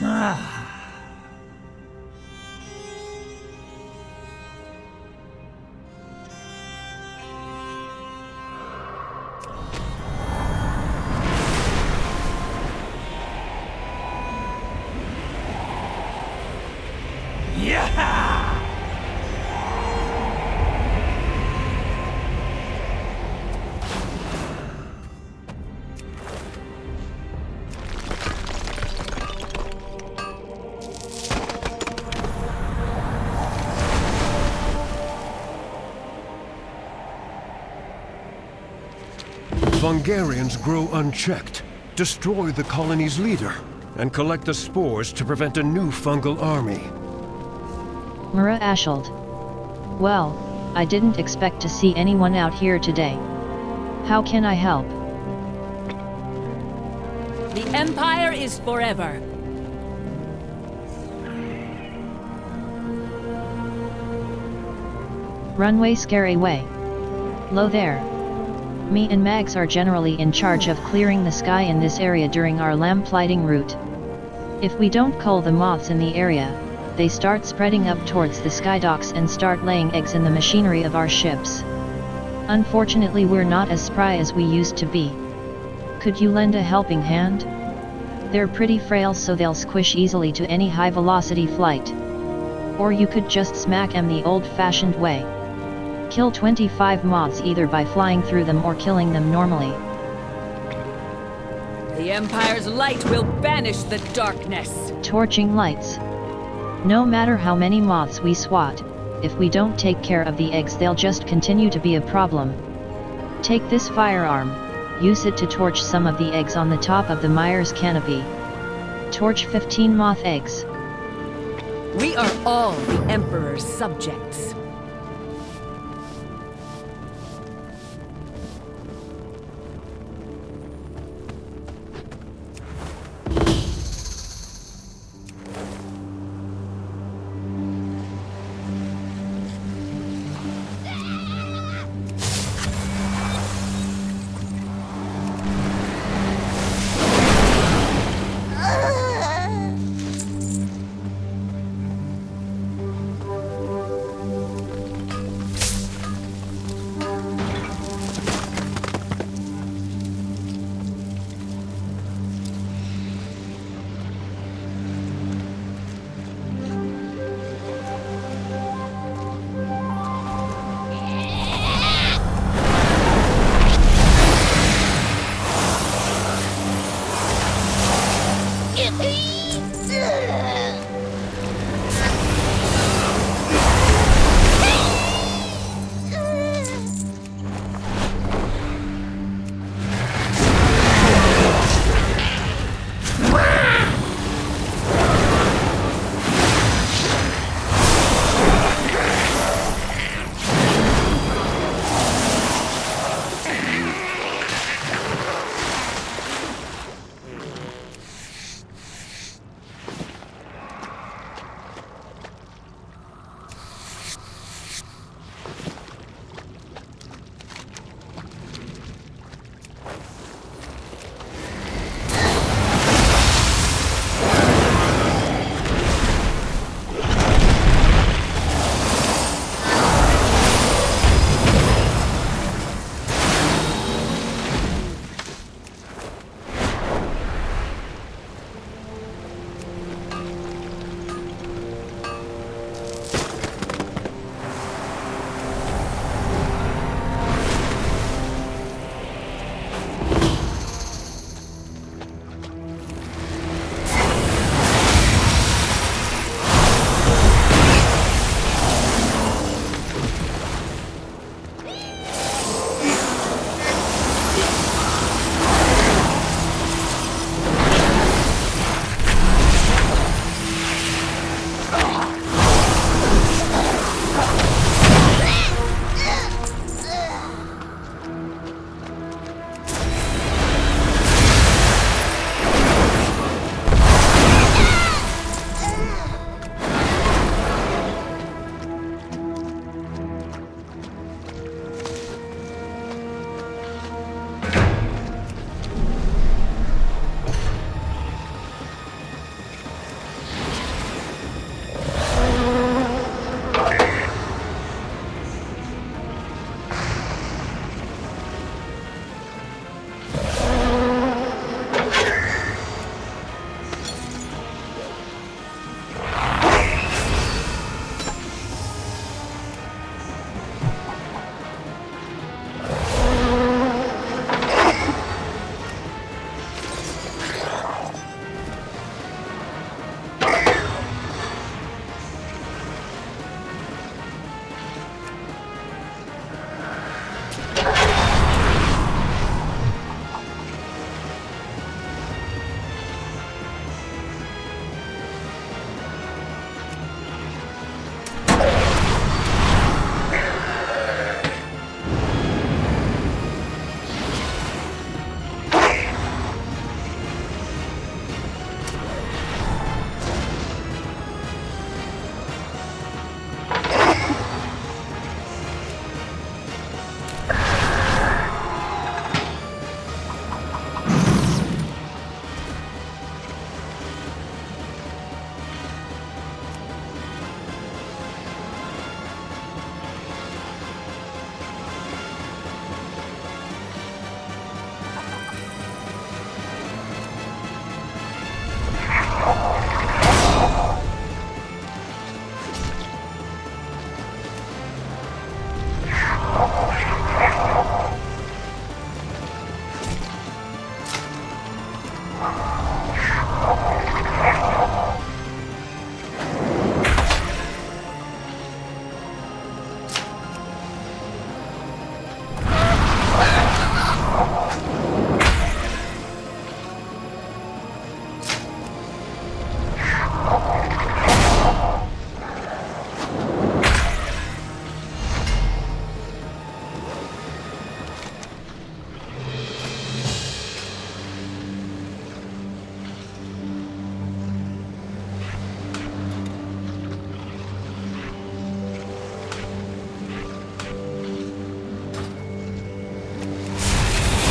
Ah. Yeah! Vungarians grow unchecked, destroy the colony's leader, and collect the spores to prevent a new fungal army. Mura Ashold. Well, I didn't expect to see anyone out here today. How can I help? The Empire is forever. Runway scary way. Low there. Me and Mags are generally in charge of clearing the sky in this area during our lamplighting route. If we don't cull the moths in the area, they start spreading up towards the skydocks and start laying eggs in the machinery of our ships. Unfortunately, we're not as spry as we used to be. Could you lend a helping hand? They're pretty frail, so they'll squish easily to any high-velocity flight. Or you could just smack 'em the old-fashioned way. Kill 25 moths either by flying through them or killing them normally. The Empire's light will banish the darkness. Torching lights. No matter how many moths we swat, if we don't take care of the eggs, they'll just continue to be a problem. Take this firearm, use it to torch some of the eggs on the top of the Myers canopy. Torch 15 moth eggs. We are all the Emperor's subjects.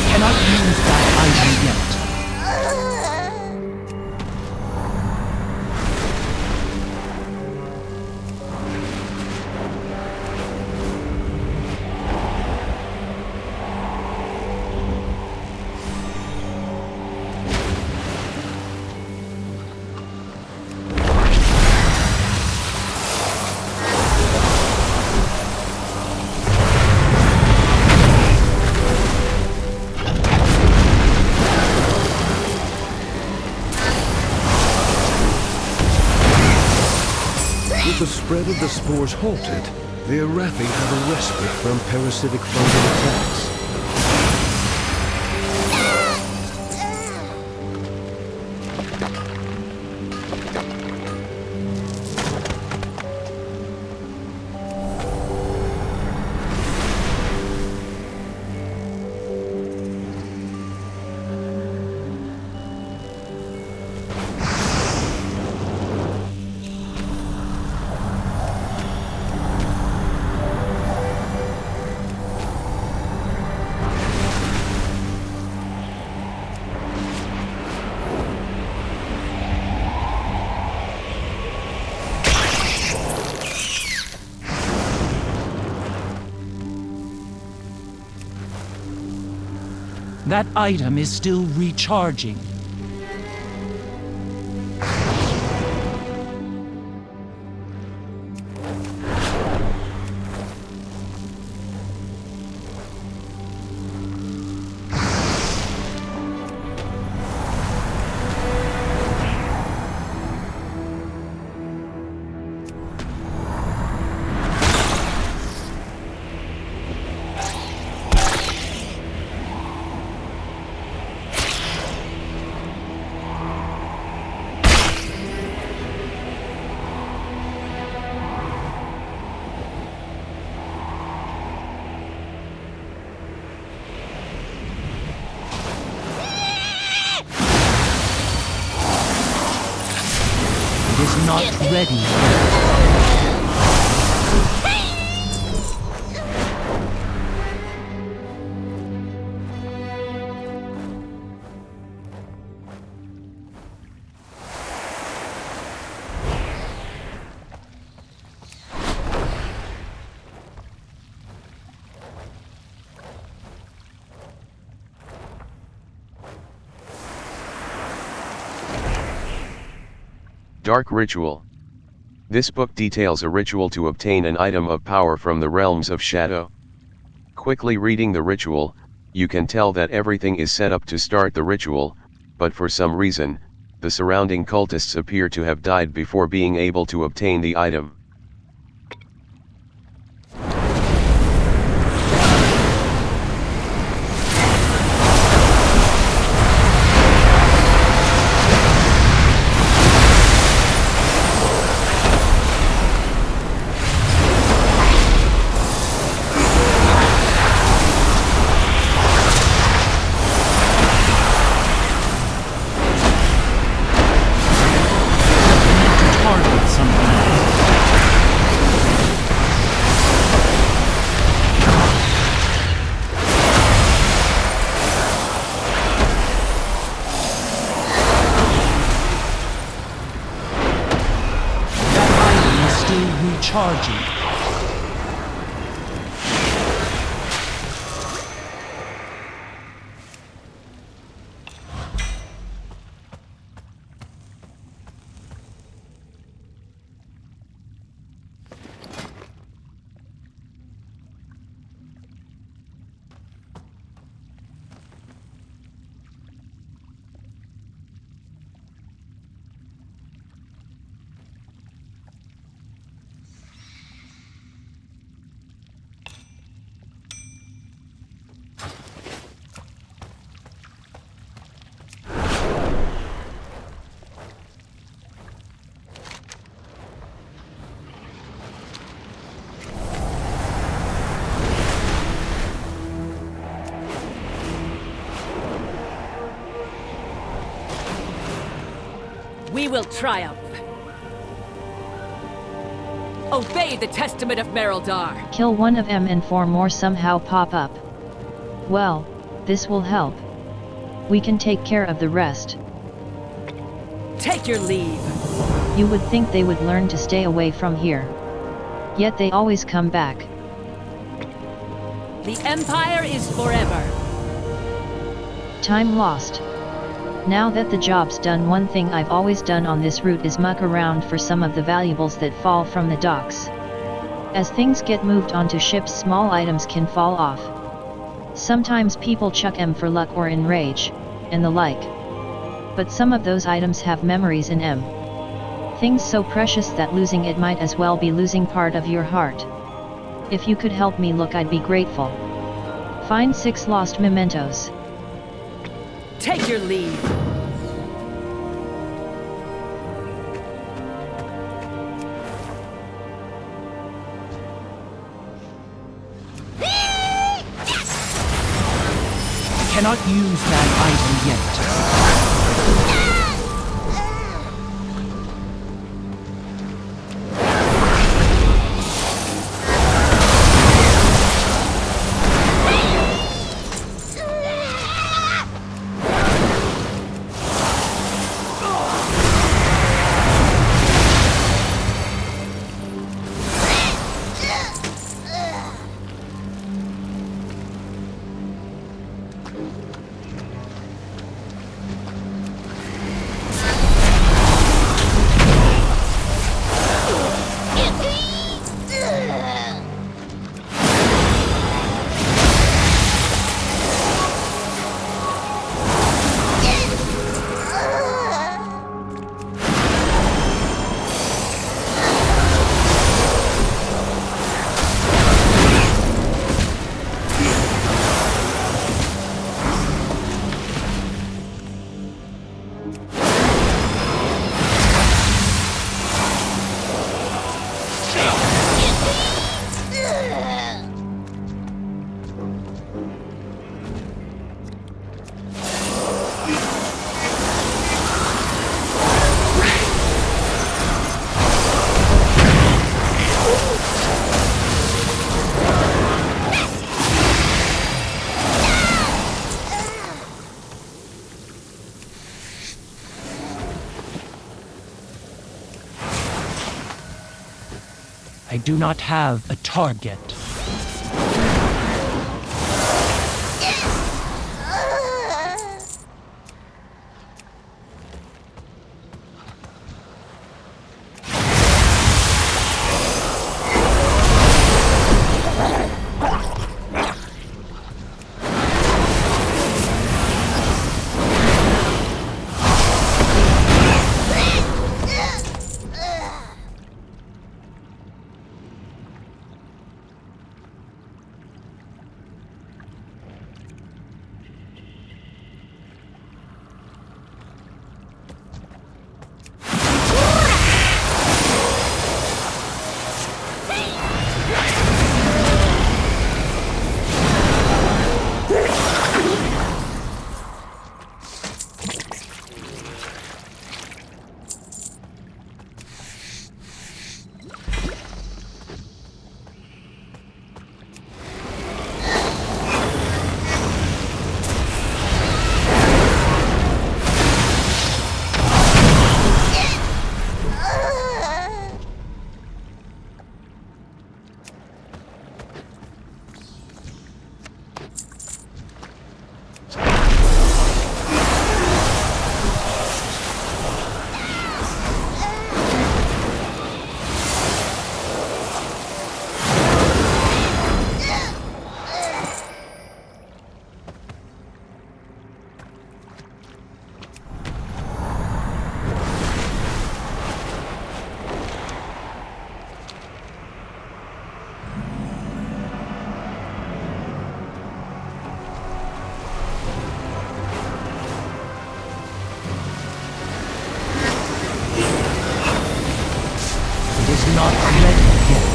Cannot use that item yet. With the spread of the spores halted, the Arathi have a respite from parasitic fungal attacks. That item is still recharging. Is not ready. Dark Ritual. This book details a ritual to obtain an item of power from the realms of shadow. Quickly reading the ritual, you can tell that everything is set up to start the ritual, but for some reason, the surrounding cultists appear to have died before being able to obtain the item. Recharging. We will triumph. Obey the testament of Merildar. Kill one of them and 4 more somehow pop up. Well, this will help. We can take care of the rest. Take your leave. You would think they would learn to stay away from here. Yet they always come back. The Empire is forever. Time lost. Now that the job's done, one thing I've always done on this route is muck around for some of the valuables that fall from the docks. As things get moved onto ships, small items can fall off. Sometimes people chuck 'em for luck or in rage, and the like. But some of those items have memories in 'em. Things so precious that losing it might as well be losing part of your heart. If you could help me look, I'd be grateful. Find 6 lost mementos. Take your leave. Cannot use that item yet. I do not have a target. Not ready yet.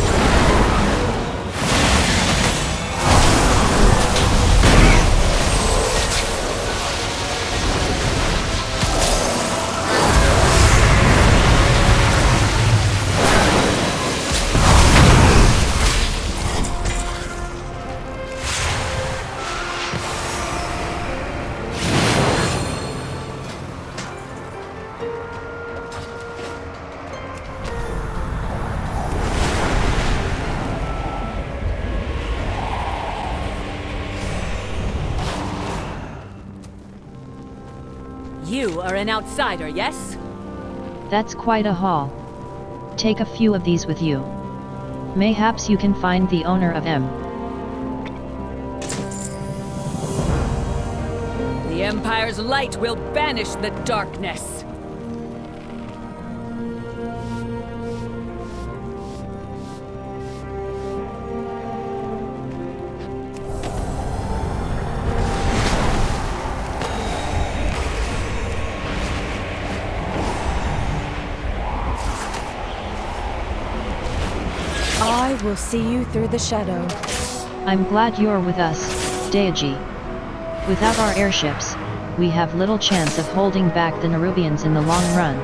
an outsider, yes? That's quite a haul. Take a few of these with you. Mayhaps you can find the owner of M. The Empire's light will banish the darkness. I will see you through the shadow. I'm glad you're with us, Deiaji. Without our airships, we have little chance of holding back the Nerubians in the long run.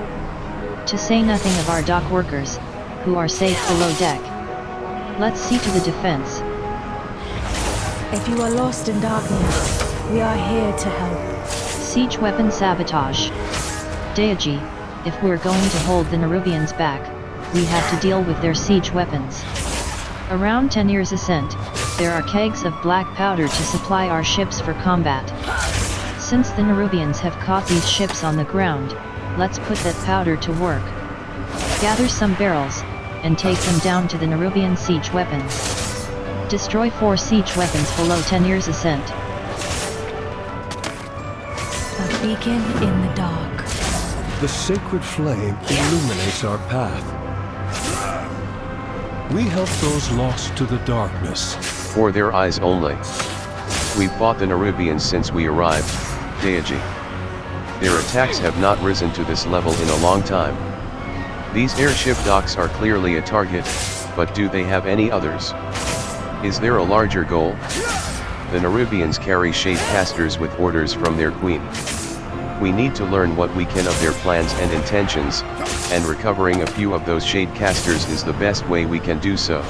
To say nothing of our dock workers, who are safe below deck. Let's see to the defense. If you are lost in darkness, we are here to help. Siege weapon sabotage. Deiaji, if we're going to hold the Nerubians back, we have to deal with their siege weapons. Around 10 years ascent, there are kegs of black powder to supply our ships for combat. Since the Nerubians have caught these ships on the ground, let's put that powder to work. Gather some barrels, and take them down to the Nerubian siege weapons. Destroy 4 siege weapons below 10 years ascent. A beacon in the dark. The sacred flame illuminates our path. We help those lost to the darkness. For their eyes only. We've fought the Nerubians since we arrived, Deiaji. Their attacks have not risen to this level in a long time. These airship docks are clearly a target, but do they have any others? Is there a larger goal? The Nerubians carry shadecasters with orders from their queen. We need to learn what we can of their plans and intentions, and recovering a few of those shadecasters is the best way we can do so.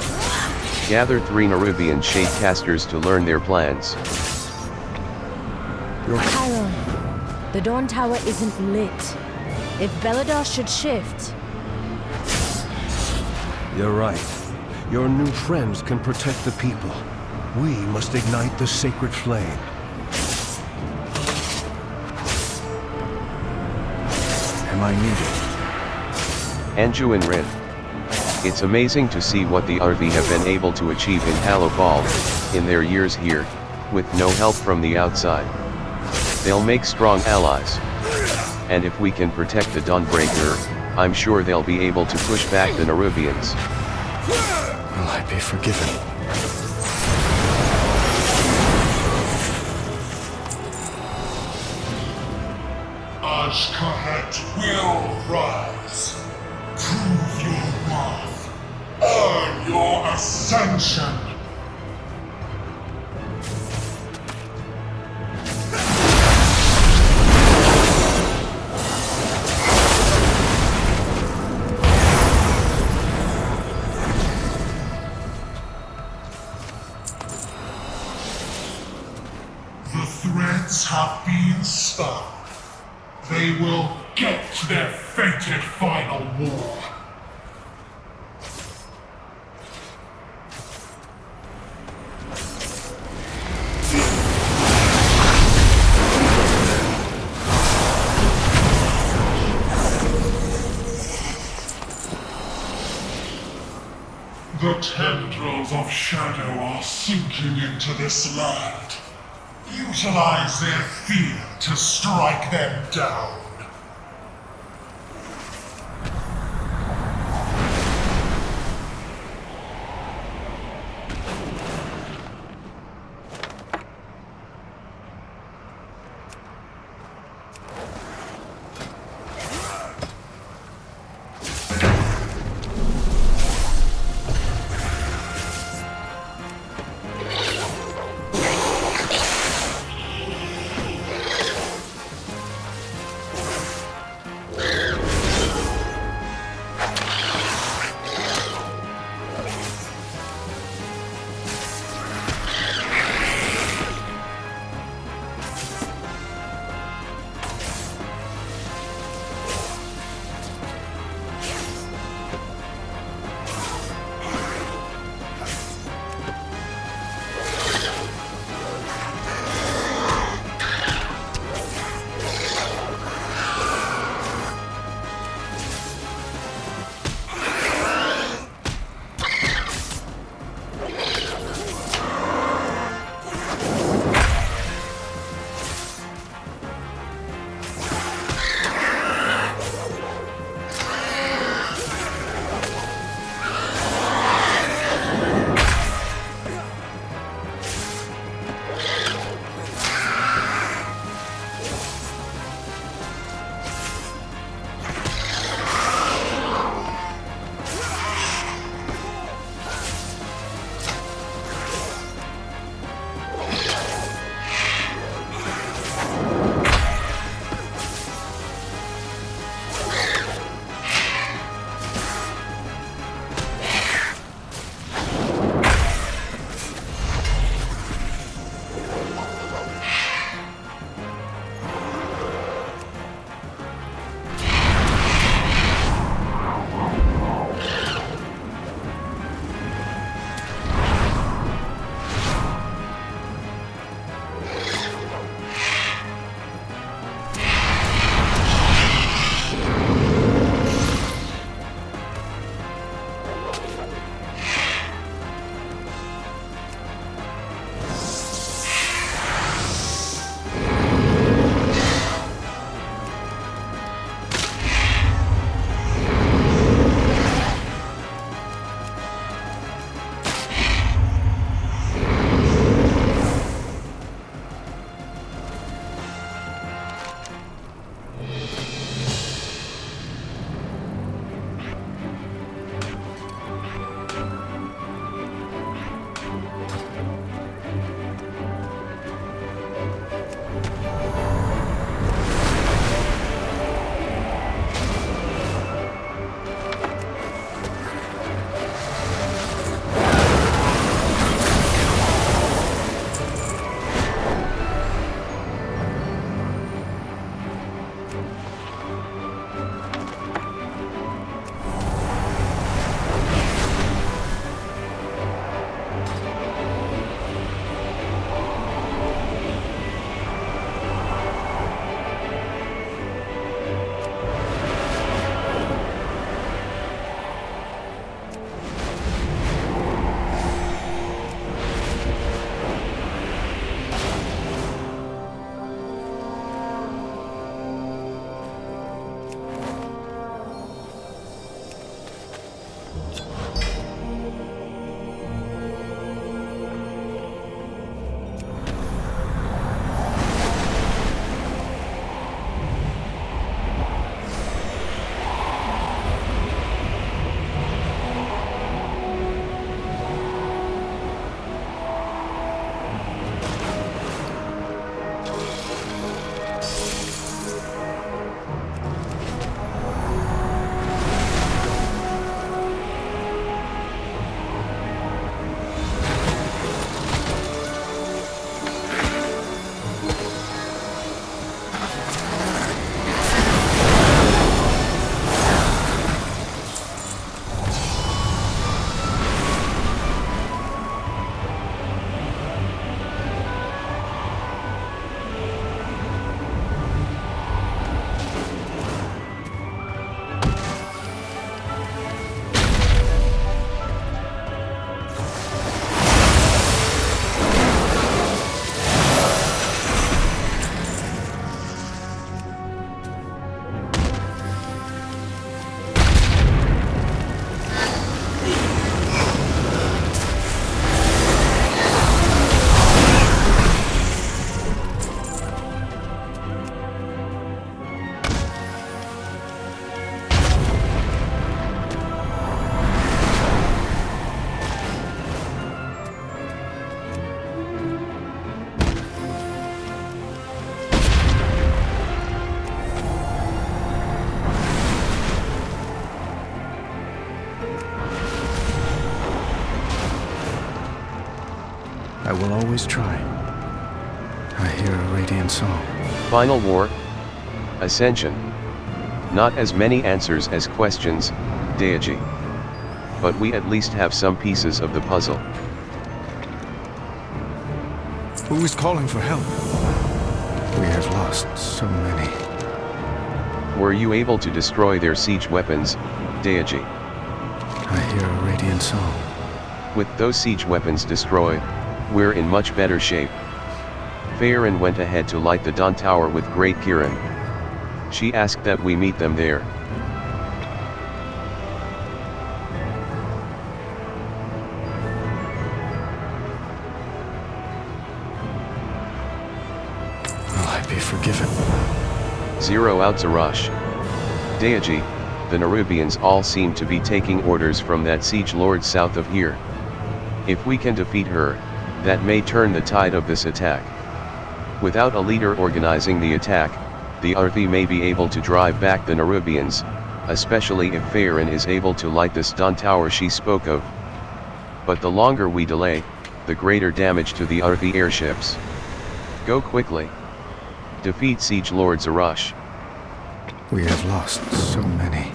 Gather 3 Nerubian shadecasters to learn their plans. Chiron, the Dawn Tower isn't lit. If Beladar should shift... You're right. Your new friends can protect the people. We must ignite the sacred flame. Am I needed? Anju and Rin. It's amazing to see what the Arthi have been able to achieve in Halopal, in their years here, with no help from the outside. They'll make strong allies. And if we can protect the Dawnbreaker, I'm sure they'll be able to push back the Nerubians. Will I be forgiven? Ashkahet will rise. Prove your worth. Earn your ascension. The threads have been spun. They will get their fated final war. The tendrils of shadow are sinking into this land. Utilize their fear to strike them down. will always try. I hear a radiant song. Final war? Ascension. Not as many answers as questions, Deiaji. But we at least have some pieces of the puzzle. Who is calling for help? We have lost so many. Were you able to destroy their siege weapons, Deiaji? I hear a radiant song. With those siege weapons destroyed, we're in much better shape. Faerun went ahead to light the Dawn Tower with Great Kirin. She asked that we meet them there. Will I be forgiven? Zero out Zarash. Deiaji, the Nerubians all seem to be taking orders from that siege lord south of here. If we can defeat her, that may turn the tide of this attack. Without a leader organizing the attack, the Arthi may be able to drive back the Nerubians, especially if Faerun is able to light this Dawn Tower she spoke of. But the longer we delay, the greater damage to the Arthi airships. Go quickly. Defeat Siege Lord Zarash. We have lost so many.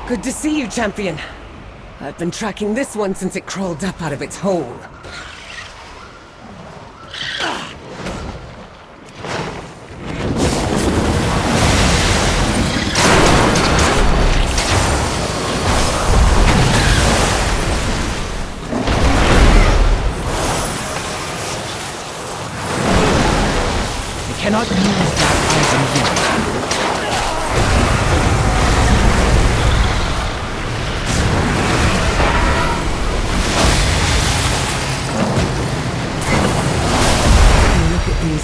Good to see you, champion. I've been tracking this one since it crawled up out of its hole. I cannot use that item yet.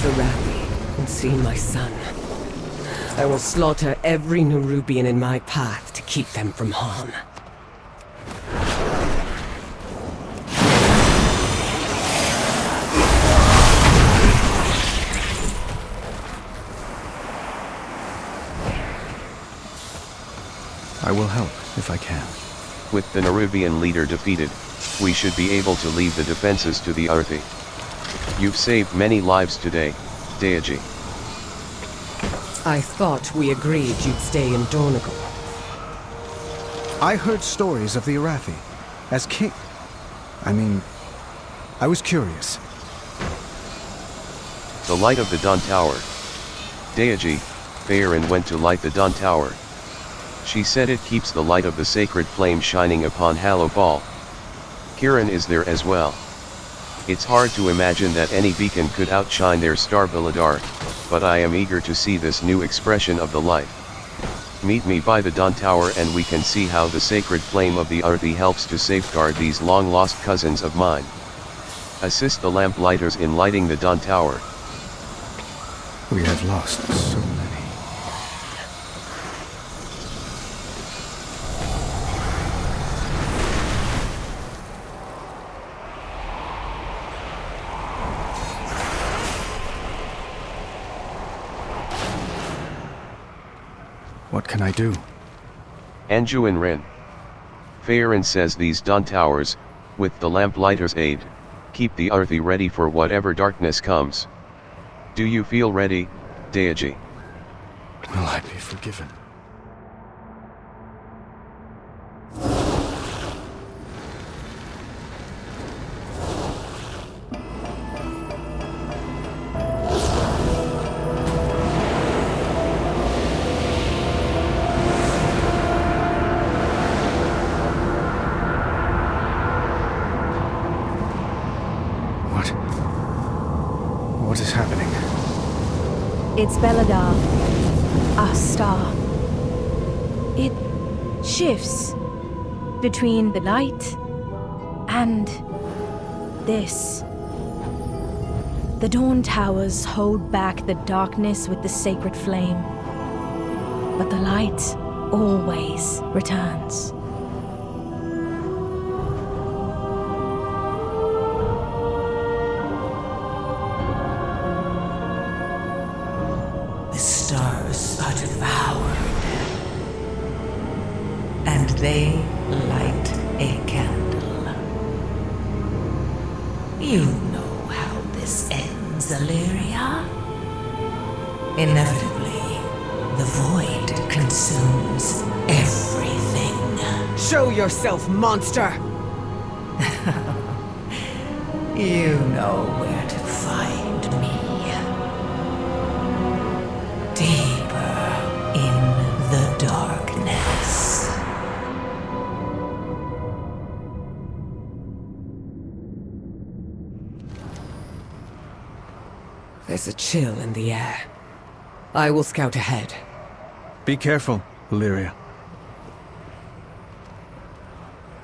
Arathi, and see my son. I will slaughter every Nerubian in my path to keep them from harm. I will help if I can. With the Nerubian leader defeated, we should be able to leave the defenses to the Arthi. You've saved many lives today, Deiaji. I thought we agreed you'd stay in Dornagal. I heard stories of the Arathi. As king... I was curious. The light of the Dawn Tower. Deiaji, Faerun went to light the Dawn Tower. She said it keeps the light of the sacred flame shining upon Hallow Ball. Kirin is there as well. It's hard to imagine that any beacon could outshine their star Biladar, but I am eager to see this new expression of the light. Meet me by the Dawn Tower and we can see how the sacred flame of the Arthi helps to safeguard these long-lost cousins of mine. Assist the lamplighters in lighting the Dawn Tower. We have lost so many. What can I do? Anjuin Rin. Faerun says these Dawn Towers, with the lamplighters' aid, keep the Arthi ready for whatever darkness comes. Do you feel ready, Deiaji? Will I be forgiven? What is happening? It's Beladar, our star. It shifts between the light and this. The Dawn Towers hold back the darkness with the sacred flame, but the light always returns. stars are devoured, and they light a candle. You know how this ends, Illyria. Inevitably, the void consumes everything. Show yourself, monster! You know where to find me. Deeper in the darkness. There's a chill in the air. I will scout ahead. Be careful, Illyria.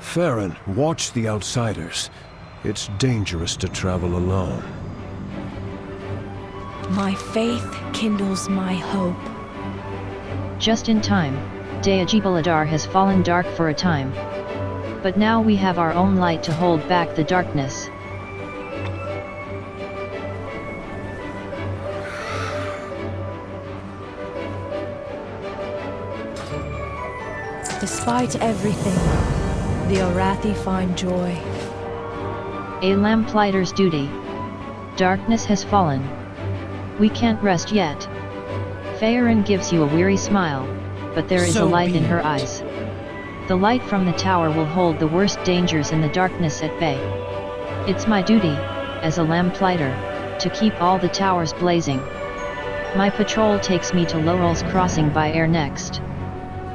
Farron, watch the outsiders. It's dangerous to travel alone. My faith kindles my hope. Just in time, Deiaji Baladar has fallen dark for a time. But now we have our own light to hold back the darkness. Despite everything, the Arathi find joy. A lamplighter's duty. Darkness has fallen. We can't rest yet. Farron gives you a weary smile, but there is a light in her eyes. The light from the tower will hold the worst dangers in the darkness at bay. It's my duty, as a lamplighter, to keep all the towers blazing. My patrol takes me to Laurel's Crossing by air next.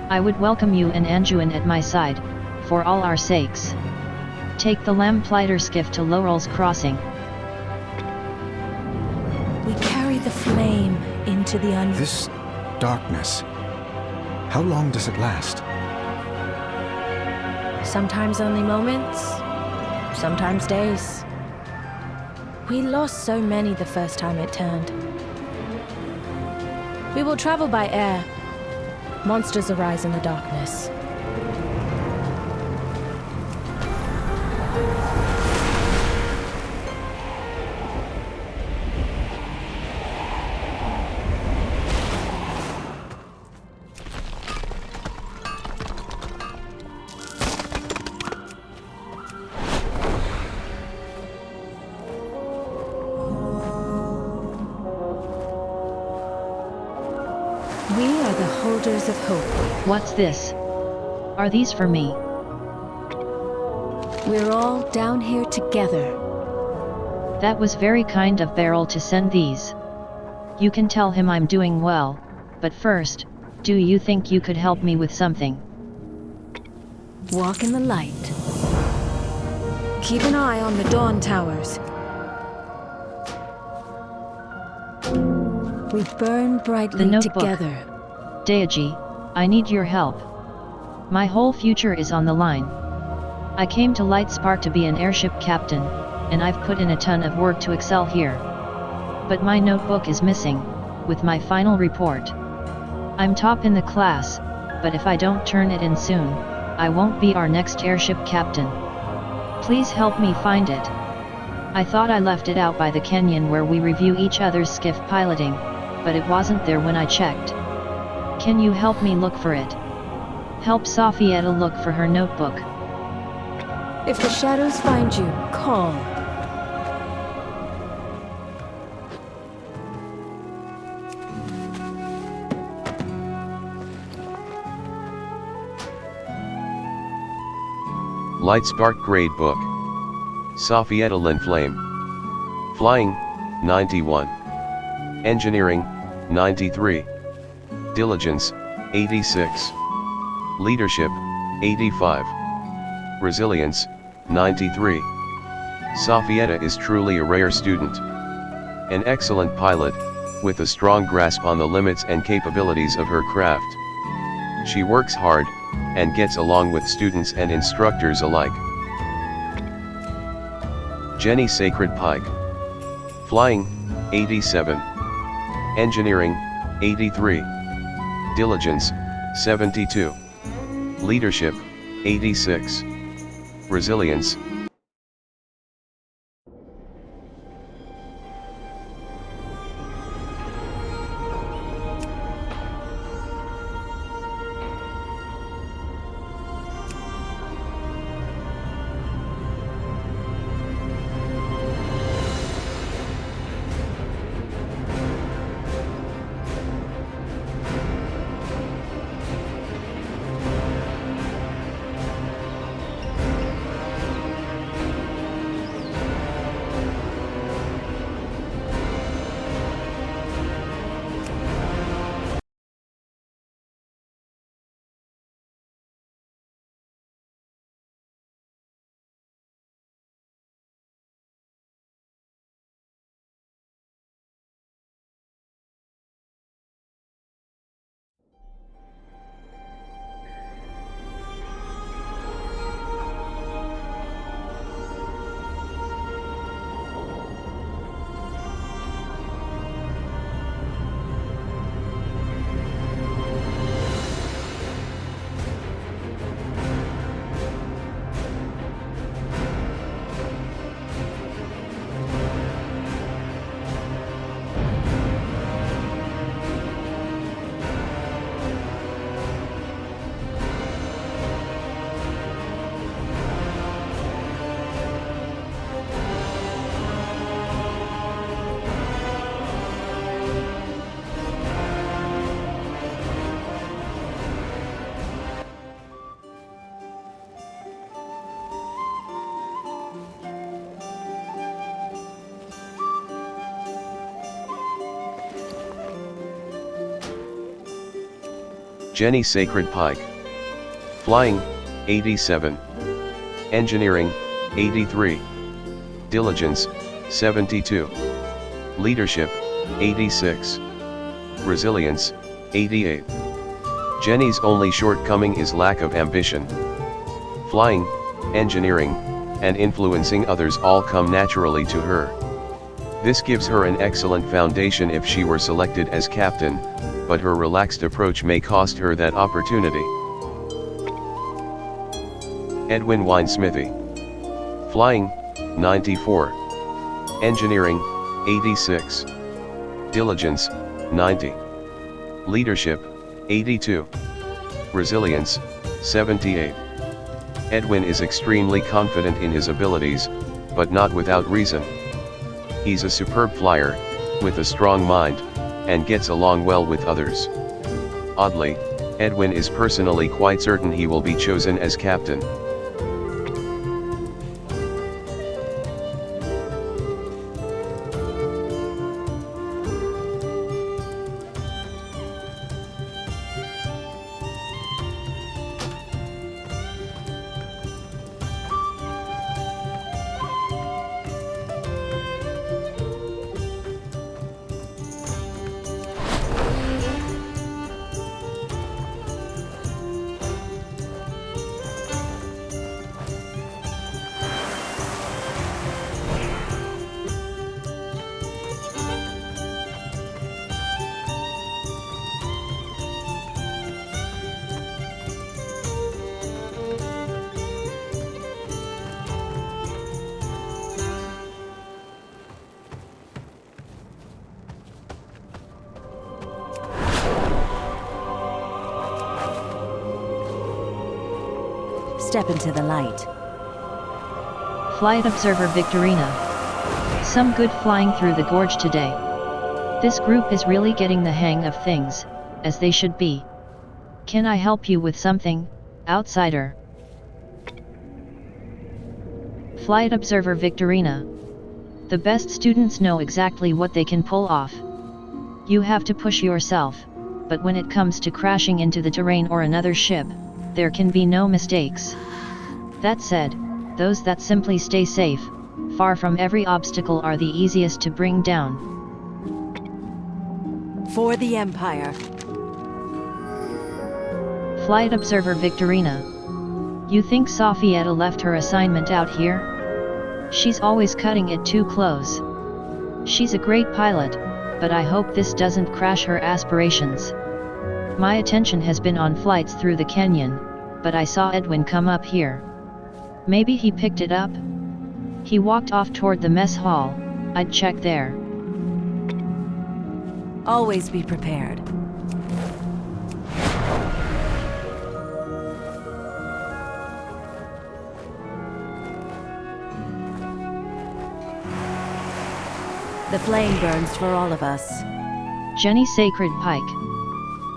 I would welcome you and Anjuin at my side, for all our sakes. Take the lamplighter skiff to Laurel's Crossing. We carry the flame into the unknown. This darkness, how long does it last? Sometimes only moments, sometimes days. We lost so many the first time it turned. We will travel by air. Monsters arise in the darkness. We are the holders of hope. What's this? Are these for me? We're all down here together. That was very kind of Beryl to send these. You can tell him I'm doing well, but first, do you think you could help me with something? Walk in the light. Keep an eye on the Dawn Towers. We burn brightly The notebook. together. Deiaji, I need your help. My whole future is on the line. I came to Lightspark to be an airship captain, and I've put in a ton of work to excel here. But my notebook is missing, with my final report. I'm top in the class, but if I don't turn it in soon, I won't be our next airship captain. Please help me find it. I thought I left it out by the canyon where we review each other's skiff piloting, but it wasn't there when I checked. Can you help me look for it? Help Safietta look for her notebook. If the shadows find you, call. Lightspark Gradebook. Safietta Flame. Flying, 91. Engineering, 93. Diligence, 86. Leadership, 85. Resilience, 93. Safietta is truly a rare student. An excellent pilot, with a strong grasp on the limits and capabilities of her craft. She works hard, and gets along with students and instructors alike. Jenny Sacred Pike. Flying, 87. Engineering, 83. Diligence, 72. Leadership, 86. Resilience, Jenny Sacred Pike. Flying, 87. Engineering, 83. Diligence, 72. Leadership, 86. Resilience, 88. Jenny's only shortcoming is lack of ambition. Flying, engineering, and influencing others all come naturally to her. This gives her an excellent foundation if she were selected as captain, but her relaxed approach may cost her that opportunity. Edwin Winesmithy. Flying, 94. Engineering, 86. Diligence, 90. Leadership, 82. Resilience, 78. Edwin is extremely confident in his abilities, but not without reason. He's a superb flyer, with a strong mind, and gets along well with others. Oddly, Edwin is personally quite certain he will be chosen as captain. Step into the light. Flight Observer Victorina. Some good flying through the gorge today. This group is really getting the hang of things, as they should be. Can I help you with something, outsider? Flight Observer Victorina. The best students know exactly what they can pull off. You have to push yourself, but when it comes to crashing into the terrain or another ship, there can be no mistakes. That said, those that simply stay safe, far from every obstacle are the easiest to bring down. For the Empire. Flight Observer Victorina. You think Sofietta left her assignment out here? She's always cutting it too close. She's a great pilot, but I hope this doesn't crash her aspirations. My attention has been on flights through the canyon, but I saw Edwin come up here. Maybe he picked it up? He walked off toward the mess hall. I'd check there. Always be prepared. The flame burns for all of us. Jenny Sacred Pike.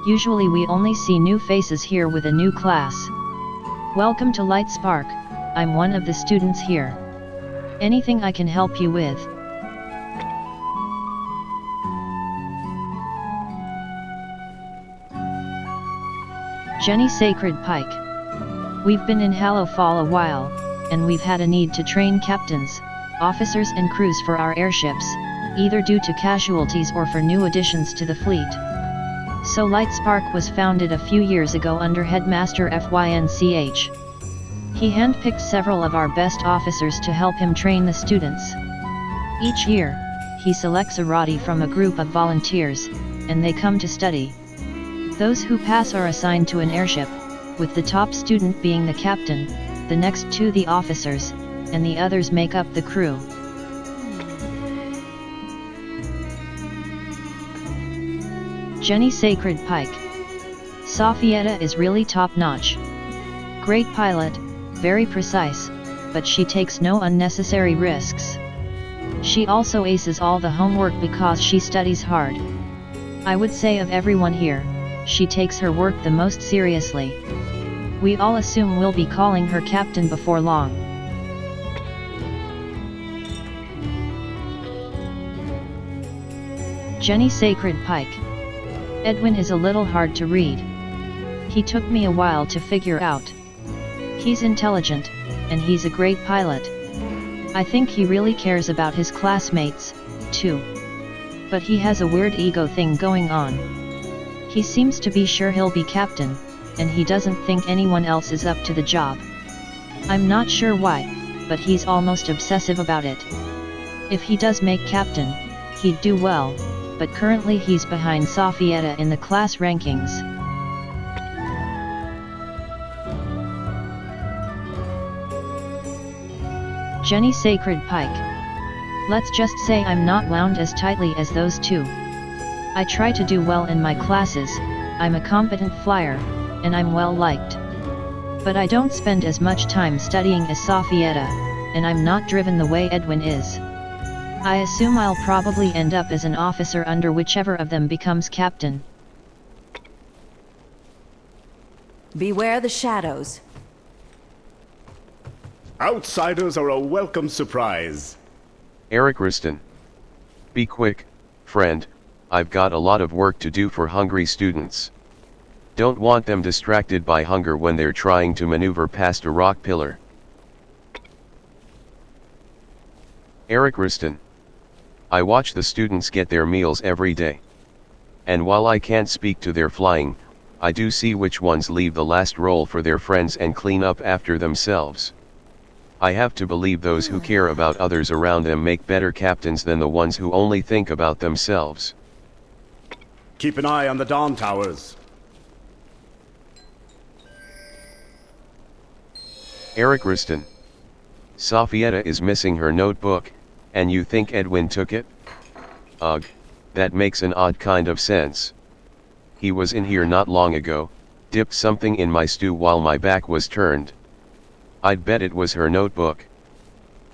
Usually we only see new faces here with a new class. Welcome to Light Spark. I'm one of the students here. Anything I can help you with? Jenny Sacred Pike. We've been in Hallowfall a while, and we've had a need to train captains, officers and crews for our airships, either due to casualties or for new additions to the fleet. So Light Spark was founded a few years ago under Headmaster Fynch. He handpicked several of our best officers to help him train the students. Each year, he selects a Roddy from a group of volunteers, and they come to study. Those who pass are assigned to an airship, with the top student being the captain, the next two the officers, and the others make up the crew. Jenny Sacred Pike. Sofietta is really top-notch. Great pilot, very precise, but she takes no unnecessary risks. She also aces all the homework because she studies hard. I would say of everyone here, she takes her work the most seriously. We all assume we'll be calling her captain before long. Jenny Sacred Pike. Edwin is a little hard to read. He took me a while to figure out. He's intelligent, and he's a great pilot. I think he really cares about his classmates, too. But he has a weird ego thing going on. He seems to be sure he'll be captain, and he doesn't think anyone else is up to the job. I'm not sure why, but he's almost obsessive about it. If he does make captain, he'd do well, but currently he's behind Sofietta in the class rankings. Jenny Sacred Pike. Let's just say I'm not wound as tightly as those two. I try to do well in my classes, I'm a competent flyer, and I'm well liked. But I don't spend as much time studying as Sofietta, and I'm not driven the way Edwin is. I assume I'll probably end up as an officer under whichever of them becomes captain. Beware the shadows. Outsiders are a welcome surprise. Eric Riston. Be quick, friend, I've got a lot of work to do for hungry students. Don't want them distracted by hunger when they're trying to maneuver past a rock pillar. Eric Riston. I watch the students get their meals every day. And while I can't speak to their flying, I do see which ones leave the last roll for their friends and clean up after themselves. I have to believe those who care about others around them make better captains than the ones who only think about themselves. Keep an eye on the Dawn Towers. Eric Riston. Sofietta is missing her notebook, and you think Edwin took it? Ugh, that makes an odd kind of sense. He was in here not long ago, dipped something in my stew while my back was turned. I'd bet it was her notebook.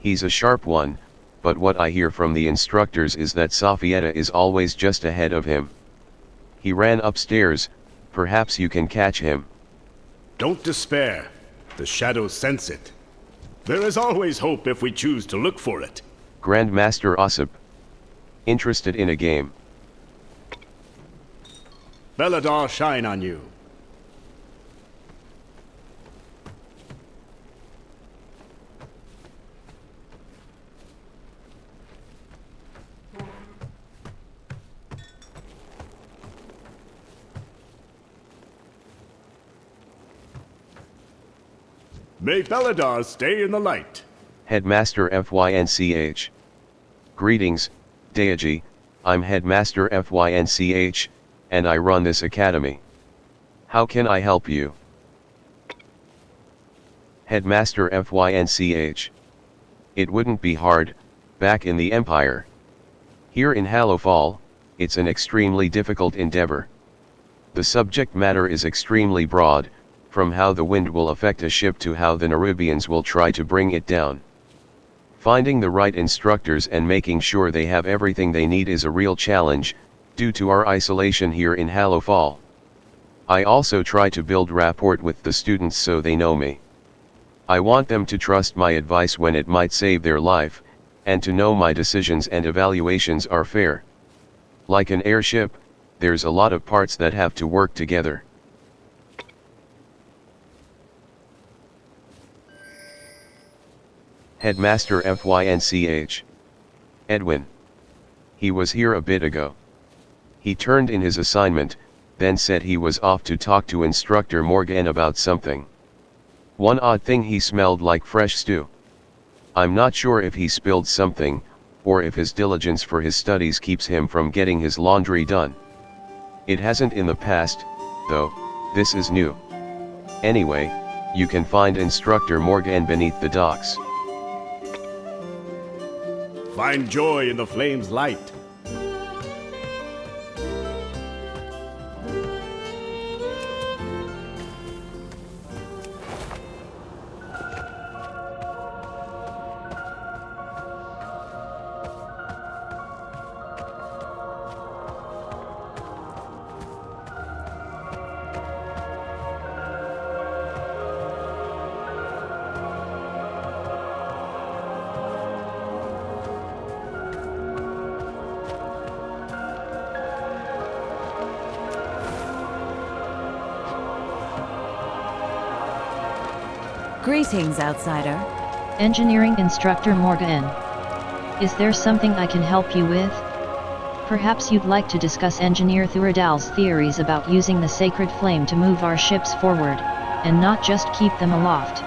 He's a sharp one, but what I hear from the instructors is that Sofietta is always just ahead of him. He ran upstairs, perhaps you can catch him. Don't despair. The shadows sense it. There is always hope if we choose to look for it. Grandmaster Ossip. Interested in a game? Belladar shine on you. May Belladar stay in the light. Headmaster FYNCH. Greetings, Deiaji, I'm Headmaster FYNCH, and I run this academy. How can I help you? Headmaster FYNCH. It wouldn't be hard, back in the Empire. Here in Hallowfall, it's an extremely difficult endeavor. The subject matter is extremely broad, from how the wind will affect a ship to how the Nerubians will try to bring it down. Finding the right instructors and making sure they have everything they need is a real challenge, due to our isolation here in Hallowfall. I also try to build rapport with the students so they know me. I want them to trust my advice when it might save their life, and to know my decisions and evaluations are fair. Like an airship, there's a lot of parts that have to work together. Headmaster FYNCH. Edwin. He was here a bit ago. He turned in his assignment, then said he was off to talk to Instructor Morgan about something. One odd thing, he smelled like fresh stew. I'm not sure if he spilled something, or if his diligence for his studies keeps him from getting his laundry done. It hasn't in the past, though, this is new. Anyway, you can find Instructor Morgan beneath the docks. Find joy in the flame's light. Greetings, outsider. Engineering Instructor Morgan. Is there something I can help you with? Perhaps you'd like to discuss Engineer Thuradal's theories about using the sacred flame to move our ships forward, and not just keep them aloft.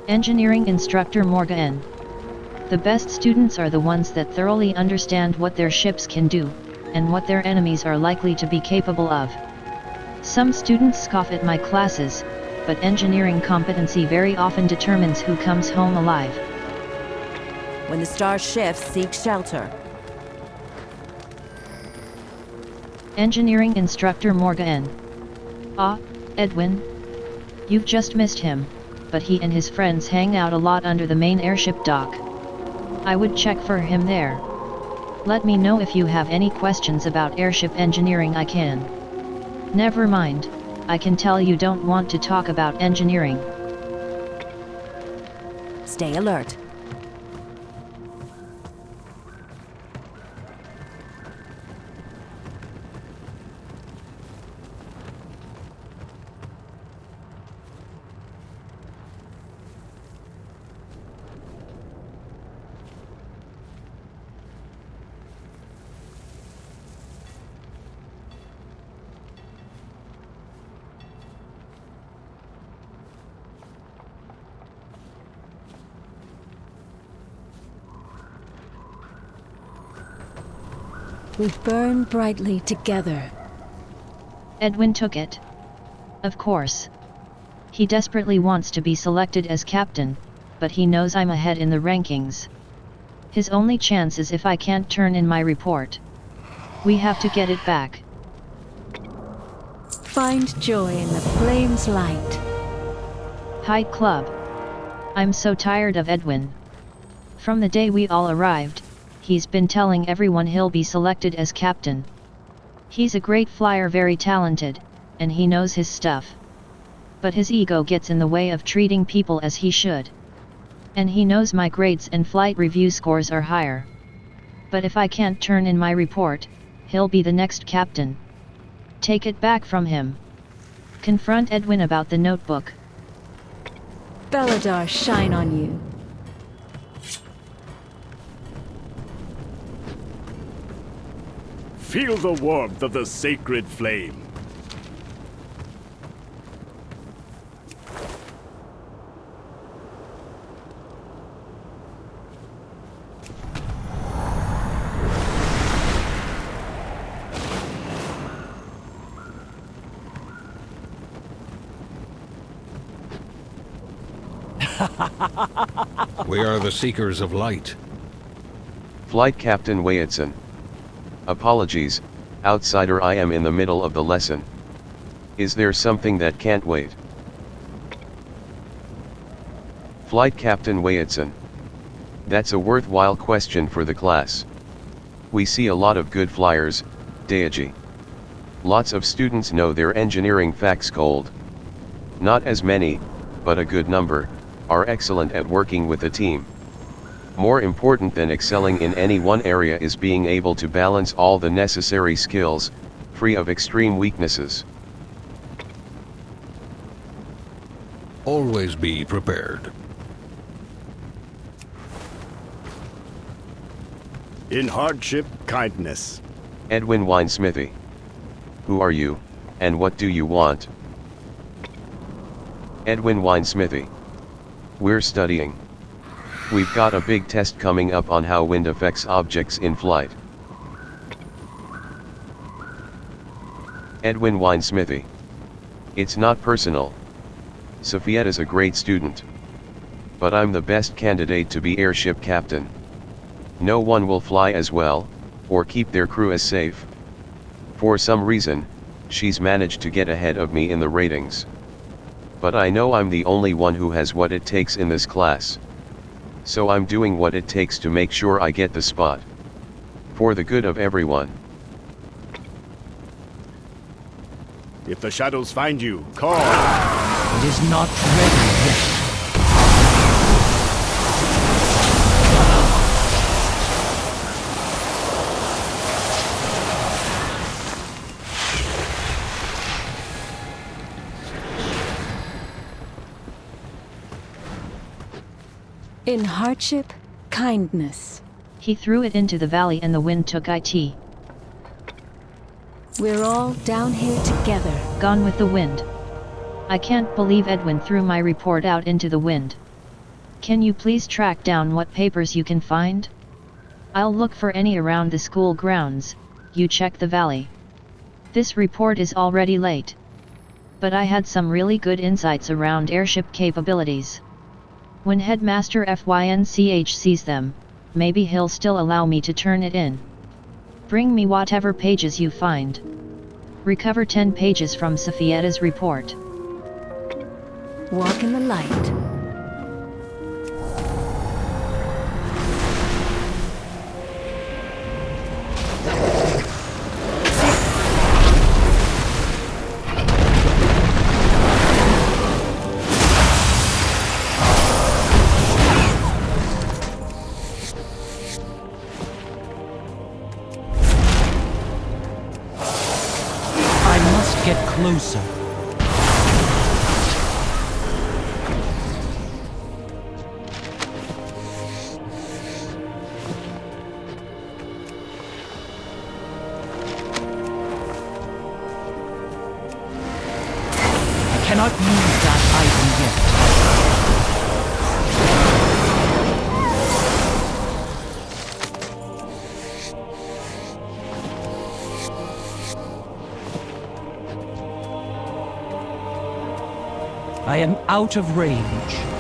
Engineering Instructor Morgan. The best students are the ones that thoroughly understand what their ships can do, and what their enemies are likely to be capable of. Some students scoff at my classes, but engineering competency very often determines who comes home alive. When the star shifts, seek shelter. Engineering Instructor Morgan. Ah, Edwin. You've just missed him, but he and his friends hang out a lot under the main airship dock. I would check for him there. Let me know if you have any questions about airship engineering. I can. Never mind, I can tell you don't want to talk about engineering. Stay alert. We burn brightly together. Edwin took it. Of course. He desperately wants to be selected as captain, but he knows I'm ahead in the rankings. His only chance is if I can't turn in my report. We have to get it back. Find joy in the flame's light. Hi Club. I'm so tired of Edwin. From the day we all arrived, he's been telling everyone he'll be selected as captain. He's a great flyer, very talented, and he knows his stuff. But his ego gets in the way of treating people as he should. And he knows my grades and flight review scores are higher. But if I can't turn in my report, he'll be the next captain. Take it back from him. Confront Edwin about the notebook. Belladar shine on you. Feel the warmth of the sacred flame. We are the Seekers of Light. Flight Captain Wayetson. Apologies, outsider, I am in the middle of the lesson. Is there something that can't wait? Flight Captain Wayetson. That's a worthwhile question for the class. We see a lot of good flyers, Deiaji. Lots of students know their engineering facts cold. Not as many, but a good number, are excellent at working with a team. More important than excelling in any one area is being able to balance all the necessary skills, free of extreme weaknesses. Always be prepared. In hardship, kindness. Edwin Winesmithy. Who are you, and what do you want? Edwin Winesmithy. We're studying. We've got a big test coming up on how wind affects objects in flight. Edwin Winesmithy. It's not personal. Sophieta's a great student. But I'm the best candidate to be airship captain. No one will fly as well, or keep their crew as safe. For some reason, she's managed to get ahead of me in the ratings. But I know I'm the only one who has what it takes in this class. so I'm doing what it takes to make sure I get the spot. For the good of everyone. If the shadows find you, call! It is not ready yet. In hardship, kindness. He threw it into the valley and the wind took it. We're all down here together. Gone with the wind. I can't believe Edwin threw my report out into the wind. Can you please track down what papers you can find? I'll look for any around the school grounds, you check the valley. This report is already late. But I had some really good insights around airship capabilities. When Headmaster FYNCH sees them, maybe he'll still allow me to turn it in. Bring me whatever pages you find. Recover 10 pages from Sophieta's report. Walk in the light. Get closer. I cannot use that item yet. I am out of range.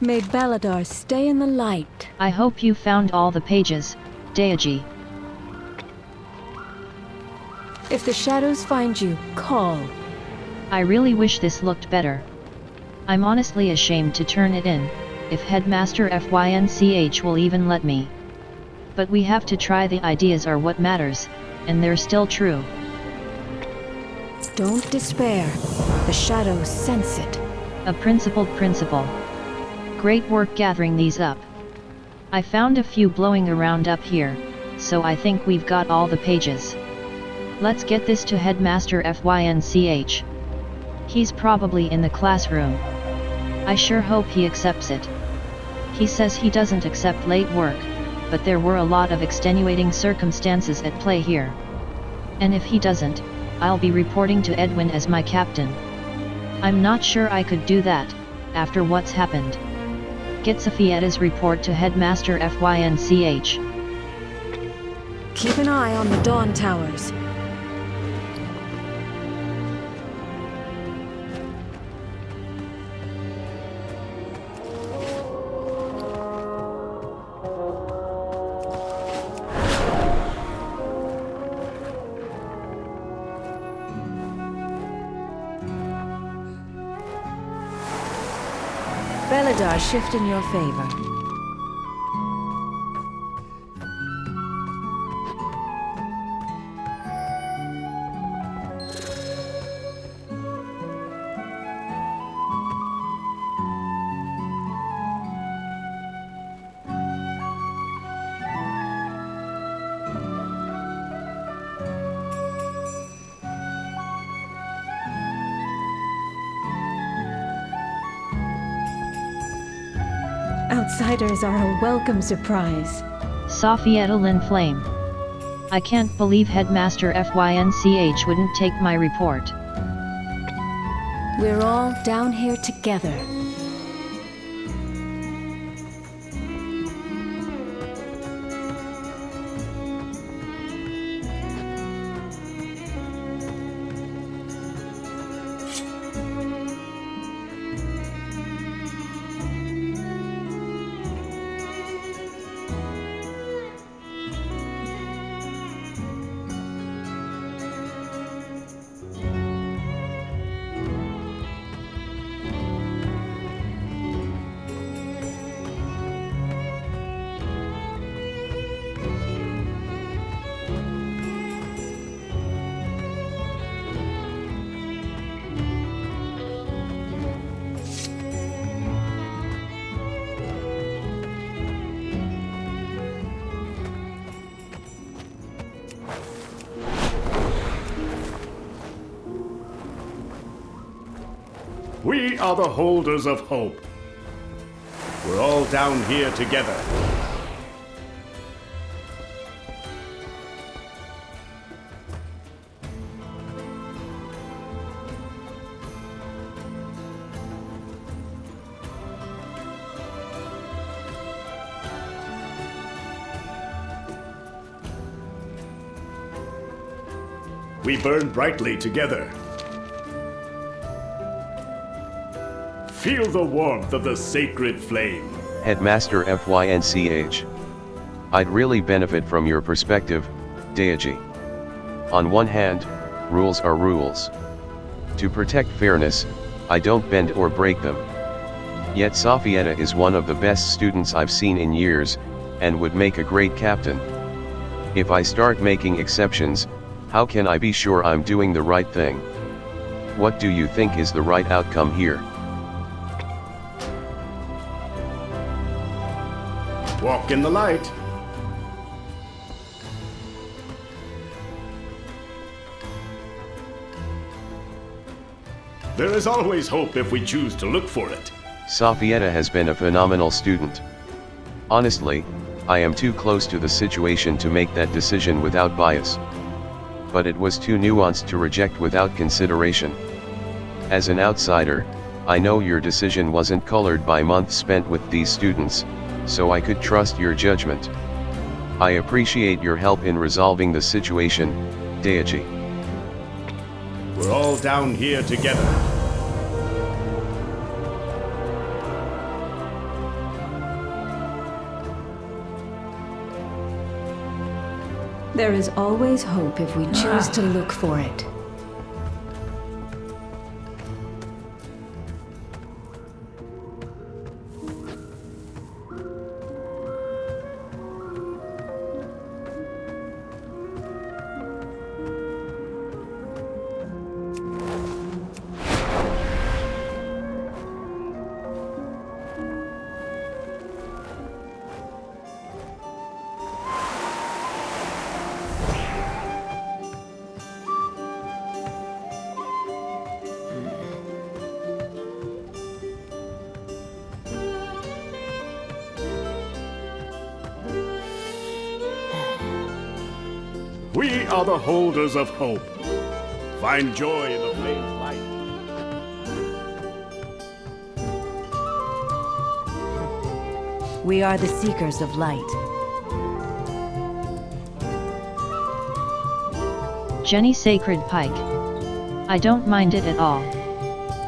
May Baladar stay in the light. I hope you found all the pages, Deiaji. If the shadows find you, call. I really wish this looked better. I'm honestly ashamed to turn it in, if Headmaster Fynch will even let me. But we have to try. The ideas are what matters, and they're still true. Don't despair. The shadows sense it. A principled principle. Great work gathering these up. I found a few blowing around up here, so I think we've got all the pages. Let's get this to Headmaster Fynch. He's probably in the classroom. I sure hope he accepts it. He says he doesn't accept late work, but there were a lot of extenuating circumstances at play here. And if he doesn't, I'll be reporting to Edwin as my captain. I'm not sure I could do that, after what's happened. Get Safietta's report to Headmaster Fynch. Keep an eye on the Dawn Towers. Baladar shift in your favor. Outsiders are a welcome surprise. Safietta Lin Flame. I can't believe Headmaster Fynch wouldn't take my report. We're all down here together. We are the holders of hope. We're all down here together. We burn brightly together. Feel the warmth of the sacred flame. Headmaster Fynch. I'd really benefit from your perspective, Deiaji. On one hand, rules are rules. To protect fairness, I don't bend or break them. Yet Safietta is one of the best students I've seen in years, and would make a great captain. If I start making exceptions, how can I be sure I'm doing the right thing? What do you think is the right outcome here? Walk in the light. There is always hope if we choose to look for it. Safietta has been a phenomenal student. Honestly, I am too close to the situation to make that decision without bias. But it was too nuanced to reject without consideration. As an outsider, I know your decision wasn't colored by months spent with these students, so I could trust your judgment. I appreciate your help in resolving the situation, Deiaji. We're all down here together. There is always hope if we choose to look for it. We are the holders of hope. Find joy in the flame's light. We are the seekers of light. Jenny Sacred Pike. I don't mind it at all.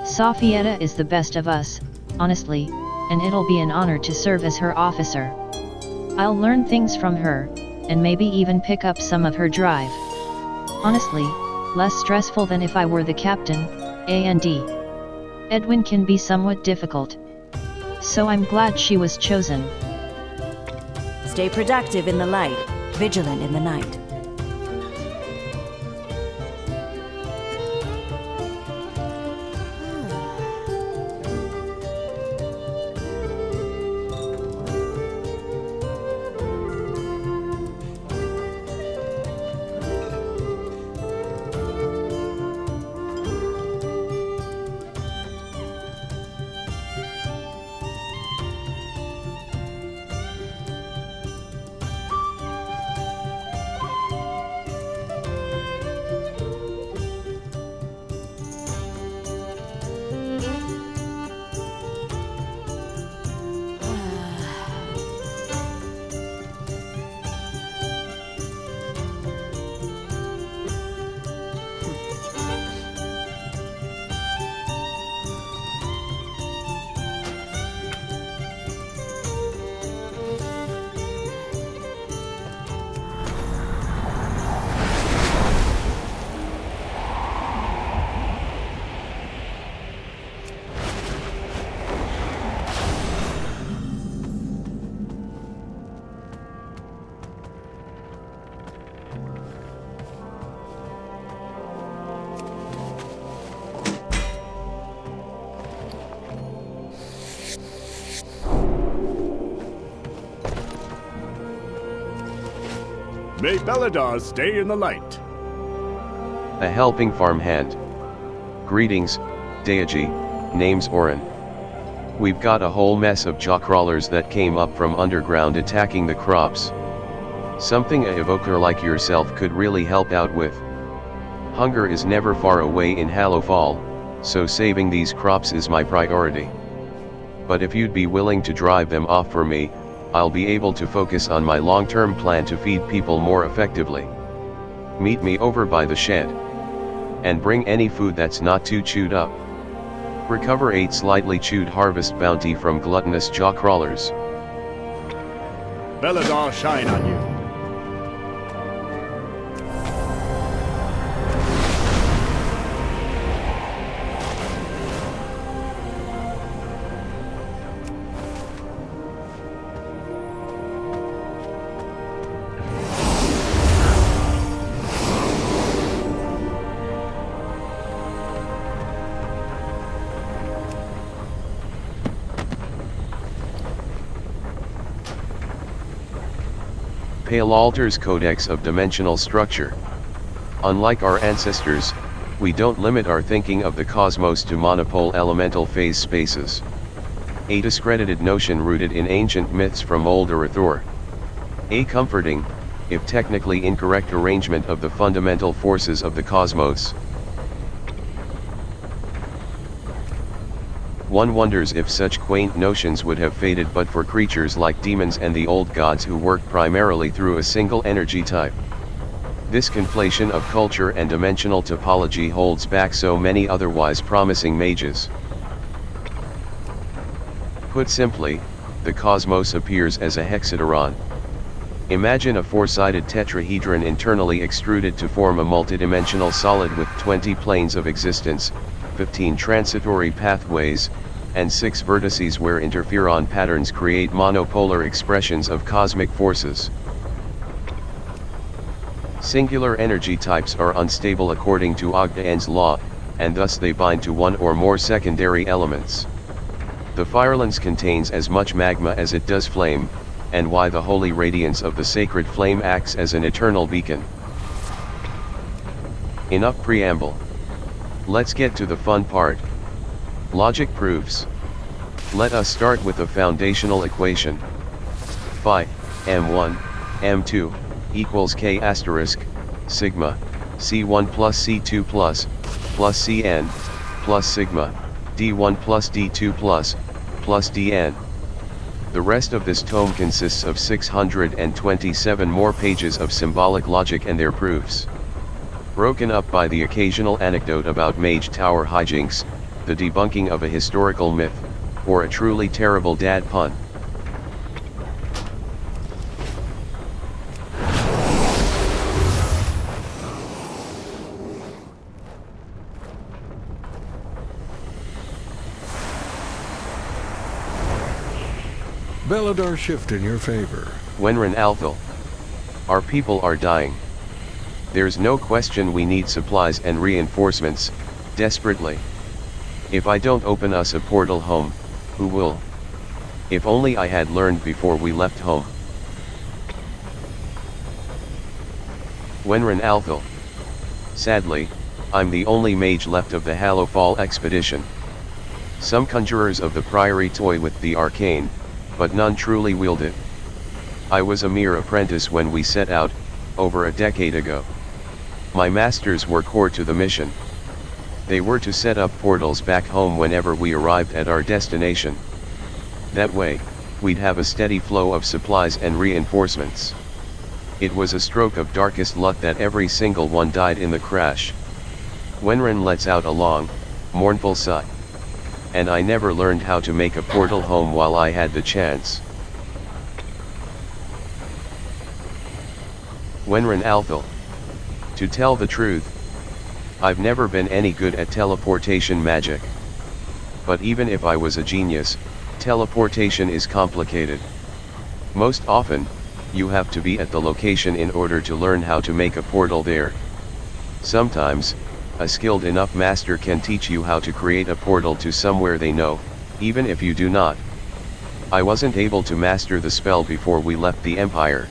Sophietta is the best of us, honestly, and it'll be an honor to serve as her officer. I'll learn things from her, and maybe even pick up some of her drive. Honestly, less stressful than if I were the captain, A&D. Edwin can be somewhat difficult. So I'm glad she was chosen. Stay productive in the light, vigilant in the night. May Beladar stay in the light. A helping farmhand. Greetings, Deiaji, name's Orin. We've got a whole mess of jawcrawlers that came up from underground attacking the crops. Something a evoker like yourself could really help out with. Hunger is never far away in Hallowfall, so saving these crops is my priority. But if you'd be willing to drive them off for me, I'll be able to focus on my long-term plan to feed people more effectively. Meet me over by the shed. And bring any food that's not too chewed up. Recover 8 slightly chewed harvest bounty from gluttonous jawcrawlers. Beladar shine on you. Pale Altar's Codex of Dimensional Structure. Unlike our ancestors, we don't limit our thinking of the cosmos to monopole elemental phase spaces. A discredited notion rooted in ancient myths from old Arathor. A comforting, if technically incorrect arrangement of the fundamental forces of the cosmos. One wonders if such quaint notions would have faded but for creatures like demons and the old gods who worked primarily through a single energy type. This conflation of culture and dimensional topology holds back so many otherwise promising mages. Put simply, the cosmos appears as a hexaderon. Imagine a four-sided tetrahedron internally extruded to form a multidimensional solid with 20 planes of existence, 15 transitory pathways, and 6 vertices where interferon patterns create monopolar expressions of cosmic forces. Singular energy types are unstable according to Ogden's law, and thus they bind to one or more secondary elements. The firelance contains as much magma as it does flame, and why the holy radiance of the sacred flame acts as an eternal beacon. Enough preamble. Let's get to the fun part. Logic proofs. Let us start with the foundational equation. Phi, m1, m2, equals k asterisk, sigma, c1 plus c2 plus cn, plus sigma, d1 plus d2 plus dn. The rest of this tome consists of 627 more pages of symbolic logic and their proofs. Broken up by the occasional anecdote about Mage Tower hijinks, the debunking of a historical myth, or a truly terrible dad pun. Beladar shift in your favor. Wenren Althal. Our people are dying. There's no question we need supplies and reinforcements, desperately. If I don't open us a portal home, who will? If only I had learned before we left home. Wenren Althal. Sadly, I'm the only mage left of the Hallowfall expedition. Some conjurers of the Priory toy with the arcane, but none truly wield it. I was a mere apprentice when we set out, over a decade ago. My masters were core to the mission. They were to set up portals back home whenever we arrived at our destination. That way, we'd have a steady flow of supplies and reinforcements. It was a stroke of darkest luck that every single one died in the crash. Wenren lets out a long, mournful sigh. And I never learned how to make a portal home while I had the chance. Wenren Althal. To tell the truth, I've never been any good at teleportation magic. But even if I was a genius, teleportation is complicated. Most often, you have to be at the location in order to learn how to make a portal there. Sometimes, a skilled enough master can teach you how to create a portal to somewhere they know, even if you do not. I wasn't able to master the spell before we left the Empire.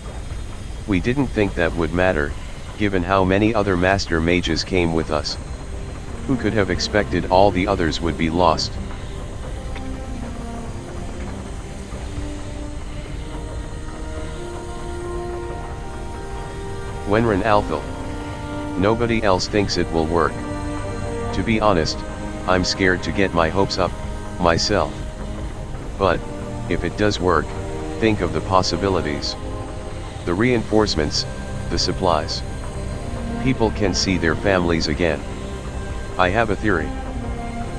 We didn't think that would matter, given how many other master mages came with us. Who could have expected all the others would be lost? Wenren Althal. Nobody else thinks it will work. To be honest, I'm scared to get my hopes up, myself. But, if it does work, think of the possibilities. The reinforcements, the supplies. People can see their families again. I have a theory.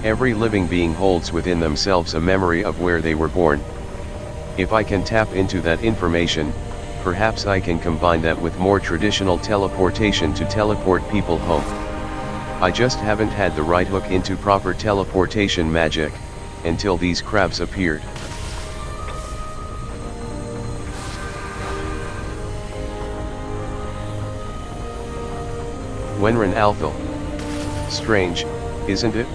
Every living being holds within themselves a memory of where they were born. If I can tap into that information, perhaps I can combine that with more traditional teleportation to teleport people home. I just haven't had the right hook into proper teleportation magic, until these crabs appeared. Wenren Althal. Strange, isn't it?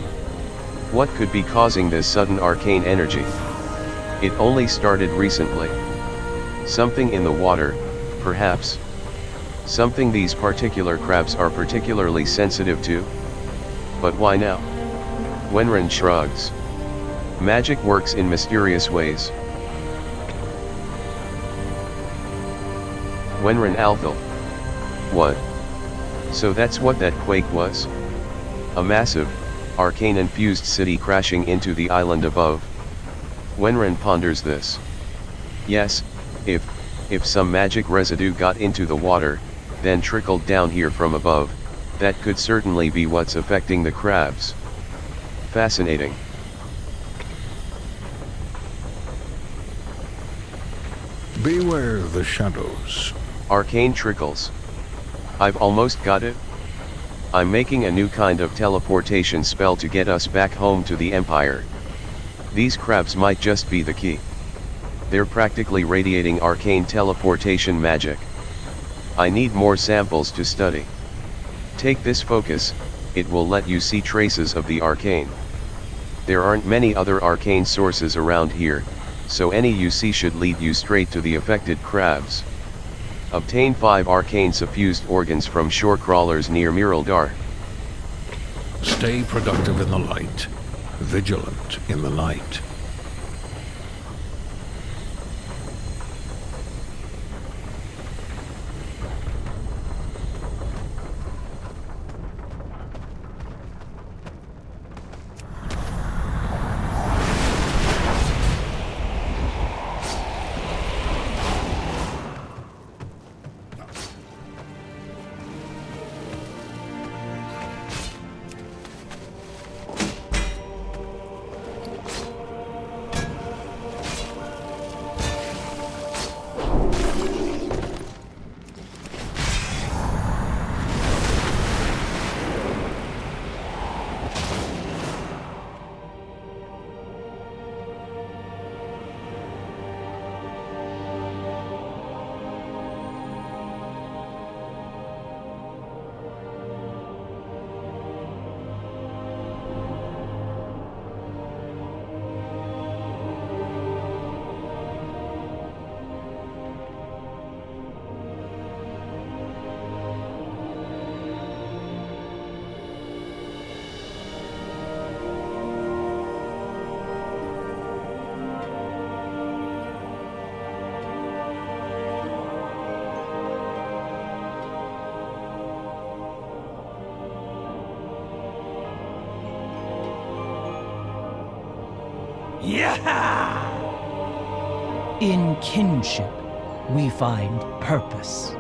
What could be causing this sudden arcane energy? It only started recently. Something in the water, perhaps. Something these particular crabs are particularly sensitive to. But why now? Wenren shrugs. Magic works in mysterious ways. Wenren Althal. What? So that's what that quake was? A massive, arcane-infused city crashing into the island above. Wenren ponders this. Yes, if some magic residue got into the water, then trickled down here from above, that could certainly be what's affecting the crabs. Fascinating. Beware the shadows. Arcane trickles. I've almost got it. I'm making a new kind of teleportation spell to get us back home to the Empire. These crabs might just be the key. They're practically radiating arcane teleportation magic. I need more samples to study. Take this focus, it will let you see traces of the arcane. There aren't many other arcane sources around here, so any you see should lead you straight to the affected crabs. Obtain 5 arcane suffused organs from shore crawlers near Miraldar. Stay productive in the light, vigilant in the night. In kinship, we find purpose.